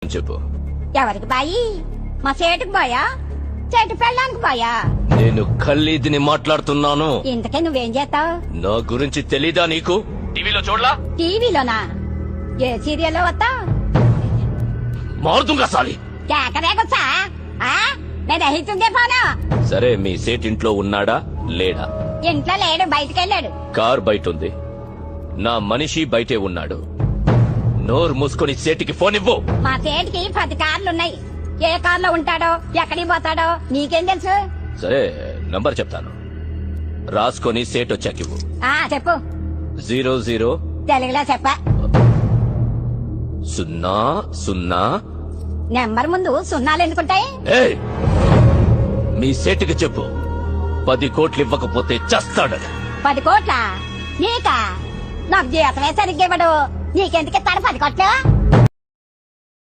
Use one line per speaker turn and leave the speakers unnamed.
నిజం చెప్పు.
ఎవరికి బాయి? మా సేటుకు బాయా, చెట్టు పెళ్ళానికి బాయా?
నేను ఖల్లీదిని మాట్లాడుతున్నాను.
ఇంతకే నువ్వేం చేస్తావు?
నా గురించి తెలీదా నీకు? టీవీలో చూడలా?
టీవీలోనా? ఏ సీరియల్లో వస్తా?
మారుతుంగా సాలి.
కేకరేకొచ్చా? నేను రహితుందే పోను.
సరే, మీ సేట్ ఇంట్లో ఉన్నాడా లేడా?
ఇంట్లో లేడు, బయటకెళ్ళాడు.
కార్ బయట ఉంది. నా మనిషి బయటే ఉన్నాడు. నోరు మూసుకొని సేటికి ఫోన్ ఇవ్వు.
మా సేటికి 10 కార్లున్నాయి. ఏ కార్లో ఉంటాడో, ఎక్కడికి పోతాడో నీకేం తెలుసు?
సరే, నంబర్ చెప్తాను, రాసుకొని సేట్ వచ్చాకివ్వు.
చెప్పు.
00
తెలుగులో చెప్ప.
00.
నెంబర్ ముందు సున్నాలు ఎందుకుంటాయి?
ఏయ్, మీ సేటుకి చెప్పు, 10 కోట్లు ఇవ్వకపోతే చస్తాడు.
10 కోట్ల? నీకా? నాకు జీతమే సరిగ్గా ఇవ్వడు. నీకెందుకు ఇస్తాడు 10 కోట్లు?